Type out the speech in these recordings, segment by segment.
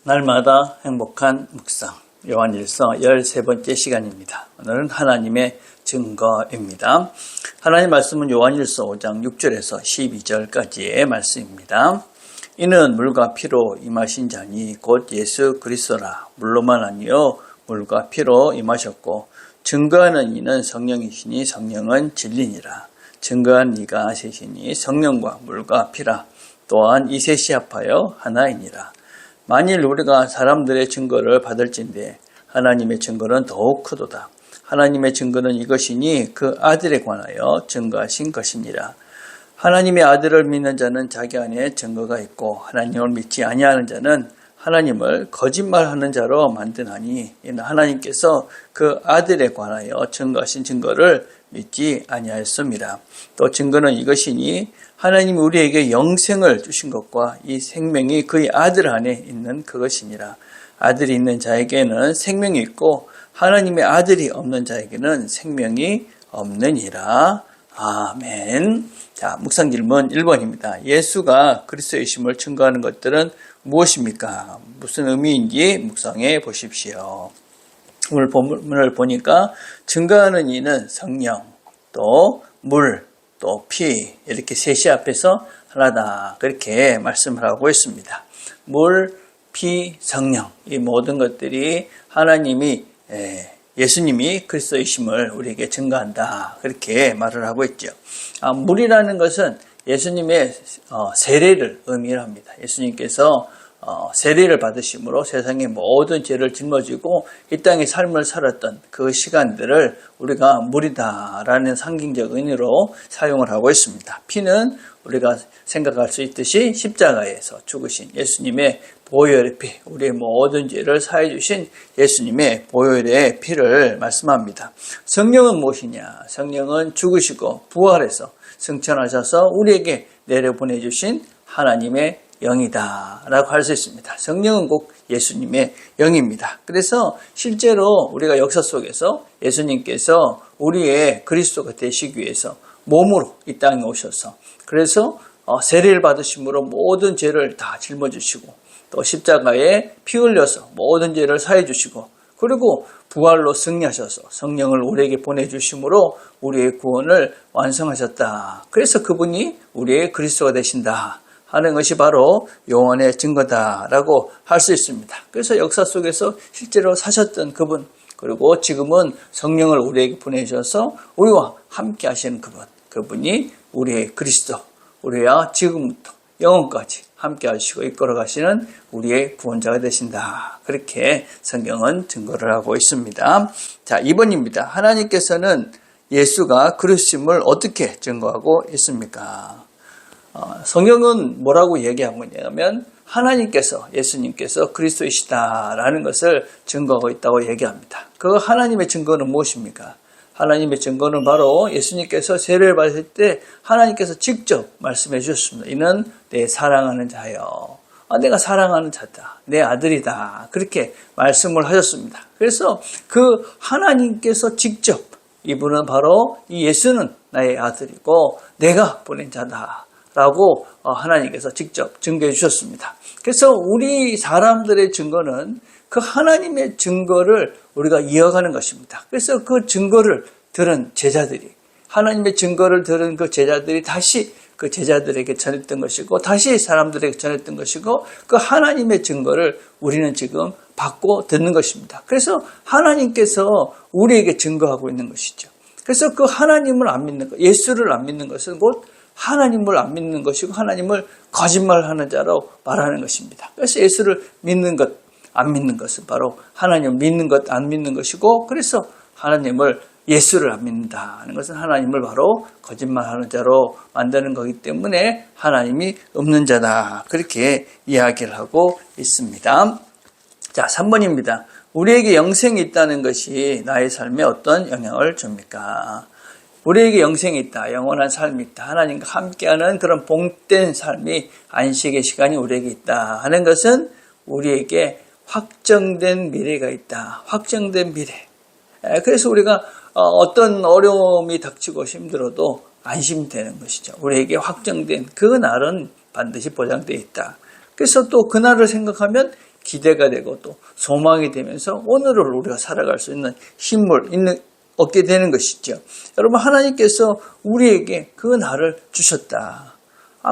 날마다 행복한 묵상 요한일서 13번째 시간입니다. 오늘은 하나님의 증거입니다. 하나님 말씀은 요한일서 5장 6절에서 12절까지의 말씀입니다. 이는 물과 피로 임하신 자니 곧 예수 그리스도라. 물로만 아니요 물과 피로 임하셨고 증거하는 이는 성령이시니 성령은 진리니라. 증거한 이가 셋이니 성령과 물과 피라. 또한 이 셋이 합하여 하나이니라. 만일 우리가 사람들의 증거를 받을진대 하나님의 증거는 더욱 크도다. 하나님의 증거는 이것이니 그 아들에 관하여 증거하신 것이니라. 하나님의 아들을 믿는 자는 자기 안에 증거가 있고 하나님을 믿지 아니하는 자는 하나님을 거짓말하는 자로 만드나니 이는 하나님께서 그 아들에 관하여 증거하신 증거를 믿지 아니하였습니다. 또 증거는 이것이니 하나님이 우리에게 영생을 주신 것과 이 생명이 그의 아들 안에 있는 그것이니라. 아들이 있는 자에게는 생명이 있고 하나님의 아들이 없는 자에게는 생명이 없느니라. 아멘. 자, 묵상 질문 1번입니다. 예수가 그리스도이심을 증거하는 것들은 무엇입니까? 무슨 의미인지 묵상해 보십시오. 오늘 본문을 보니까 증거하는 이는 성령, 또 물, 또 피, 이렇게 셋이 앞에서 하나다, 그렇게 말씀을 하고 있습니다. 물, 피, 성령, 이 모든 것들이 하나님이 예수님이 그리스도이심을 우리에게 증거한다, 그렇게 말을 하고 있죠. 물이라는 것은 예수님의 세례를 의미합니다. 예수님께서 세례를 받으심으로 세상의 모든 죄를 짊어지고 이 땅의 삶을 살았던 그 시간들을 우리가 물이다라는 상징적 의미로 사용을 하고 있습니다. 피는 우리가 생각할 수 있듯이 십자가에서 죽으신 예수님의 보혈의 피, 우리의 모든 죄를 사해 주신 예수님의 보혈의 피를 말씀합니다. 성령은 무엇이냐? 성령은 죽으시고 부활해서 승천하셔서 우리에게 내려보내주신 하나님의 영이다 라고 할 수 있습니다. 성령은 꼭 예수님의 영입니다. 그래서 실제로 우리가 역사 속에서 예수님께서 우리의 그리스도가 되시기 위해서 몸으로 이 땅에 오셔서 그래서 세례를 받으심으로 모든 죄를 다 짊어지시고 또 십자가에 피 흘려서 모든 죄를 사해 주시고 그리고 부활로 승리하셔서 성령을 우리에게 보내주심으로 우리의 구원을 완성하셨다. 그래서 그분이 우리의 그리스도가 되신다 하는 것이 바로 요한의 증거다라고 할 수 있습니다. 그래서 역사 속에서 실제로 사셨던 그분, 그리고 지금은 성령을 우리에게 보내주셔서 우리와 함께 하시는 그분이 우리의 그리스도, 우리와 지금부터 영원까지 함께 하시고 이끌어 가시는 우리의 구원자가 되신다. 그렇게 성경은 증거를 하고 있습니다. 자, 2번입니다. 하나님께서는 예수가 그리스도임을 어떻게 증거하고 있습니까? 성경은 뭐라고 얘기하고 있냐면 하나님께서, 예수님께서 그리스도이시다라는 것을 증거하고 있다고 얘기합니다. 그 하나님의 증거는 무엇입니까? 하나님의 증거는 바로 예수님께서 세례를 받을 때 하나님께서 직접 말씀해 주셨습니다. 이는 내 사랑하는 자여. 내가 사랑하는 자다. 내 아들이다. 그렇게 말씀을 하셨습니다. 그래서 그 하나님께서 직접 이분은 바로 이 예수는 나의 아들이고 내가 보낸 자다. 라고 하나님께서 직접 증거해 주셨습니다. 그래서 우리 사람들의 증거는 그 하나님의 증거를 우리가 이어가는 것입니다. 그래서 그 증거를 들은 제자들이, 하나님의 증거를 들은 그 제자들이 다시 그 제자들에게 전했던 것이고 다시 사람들에게 전했던 것이고 그 하나님의 증거를 우리는 지금 받고 듣는 것입니다. 그래서 하나님께서 우리에게 증거하고 있는 것이죠. 그래서 그 하나님을 안 믿는 것, 예수를 안 믿는 것은 곧 하나님을 안 믿는 것이고 하나님을 거짓말하는 자로 말하는 것입니다. 그래서 예수를 믿는 것, 안 믿는 것은 바로 하나님을 믿는 것, 안 믿는 것이고 그래서 하나님을 예수를 안 믿는다는 것은 하나님을 바로 거짓말하는 자로 만드는 거기 때문에 하나님이 없는 자다. 그렇게 이야기를 하고 있습니다. 자, 3번입니다. 우리에게 영생이 있다는 것이 나의 삶에 어떤 영향을 줍니까? 우리에게 영생이 있다. 영원한 삶이 있다. 하나님과 함께하는 그런 복된 삶이 안식의 시간이 우리에게 있다 하는 것은 우리에게 확정된 미래가 있다. 확정된 미래. 그래서 우리가 어떤 어려움이 닥치고 힘들어도 안심되는 것이죠. 우리에게 확정된 그 날은 반드시 보장되어 있다. 그래서 또 그날을 생각하면 기대가 되고 또 소망이 되면서 오늘을 우리가 살아갈 수 있는 힘을 얻게 되는 것이죠. 여러분, 하나님께서 우리에게 그 날을 주셨다.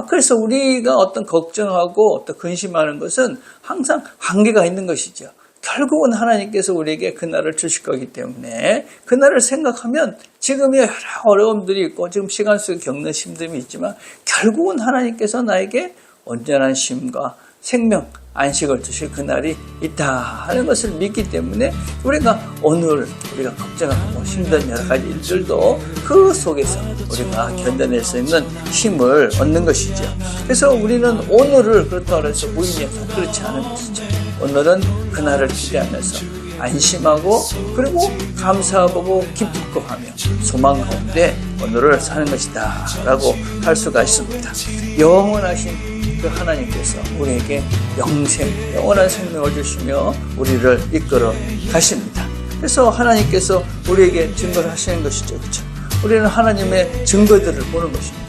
그래서 우리가 어떤 걱정하고 어떤 근심하는 것은 항상 한계가 있는 것이죠. 결국은 하나님께서 우리에게 그날을 주실 거기 때문에 그날을 생각하면 지금의 여러 어려움들이 있고 지금 시간 속에 겪는 힘듦이 있지만 결국은 하나님께서 나에게 온전한 쉼과 생명, 안식을 주실 그날이 있다 하는 것을 믿기 때문에 우리가 오늘 우리가 걱정하고 힘든 여러 가지 일들도 그 속에서 우리가 견뎌낼 수 있는 힘을 얻는 것이죠. 그래서 우리는 오늘을 그렇다고 해서 무의미해서 그렇지 않은 것이죠. 오늘은 그날을 기대하면서 안심하고 그리고 감사하고 기쁘고하며 소망 가운데 오늘을 사는 것이다 라고 할 수가 있습니다. 영원하신 그 하나님께서 우리에게 영원한 생명을 주시며 우리를 이끌어 가십니다. 그래서 하나님께서 우리에게 증거를 하시는 것이죠. 그렇죠? 우리는 하나님의 증거들을 보는 것입니다.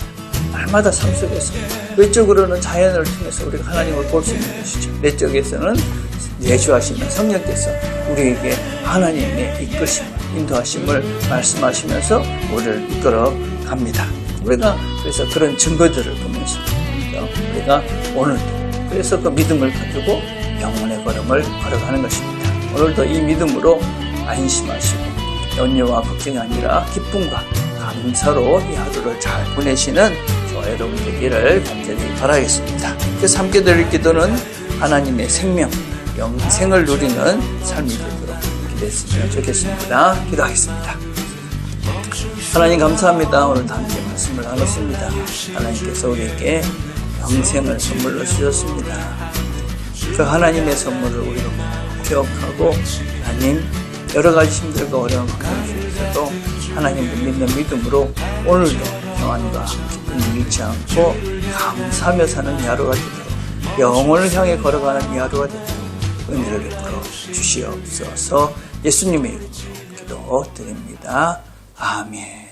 날마다 삶 속에서 외적으로는 자연을 통해서 우리가 하나님을 볼 수 있는 것이죠. 내적에서는 내주하시는 성령께서 우리에게 하나님의 이끄심을, 인도하심을 말씀하시면서 우리를 이끌어 갑니다. 우리가 그래서 그런 증거들을 보면서 우리가 오늘도 그래서 그 믿음을 가지고 영혼의 걸음을 걸어가는 것입니다. 오늘도 이 믿음으로 안심하시고 염려와 걱정이 아니라 기쁨과 감사로 이 하루를 잘 보내시는 저와 여러분 되기를 간절히 바라겠습니다. 그래서 함께 드릴 기도는 하나님의 생명, 영생을 누리는 삶이 되도록 기도했으면 좋겠습니다. 기도하겠습니다. 하나님 감사합니다. 오늘도 함께 말씀을 나눴습니다. 하나님께서 우리에게 영생을 선물로 주셨습니다. 그 하나님의 선물을 우리가 기억하고 하나님 여러 가지 힘들고 어려운 환경 속에서도 하나님을 믿는 믿음으로 오늘도 평안과 기쁨을 잃지 않고 감사하며 사는 이 하루가 되도록 영혼을 향해 걸어가는 이 하루가 되도록 은혜를 베풀어 주시옵소서. 예수님의 이름으로 기도드립니다. 아멘.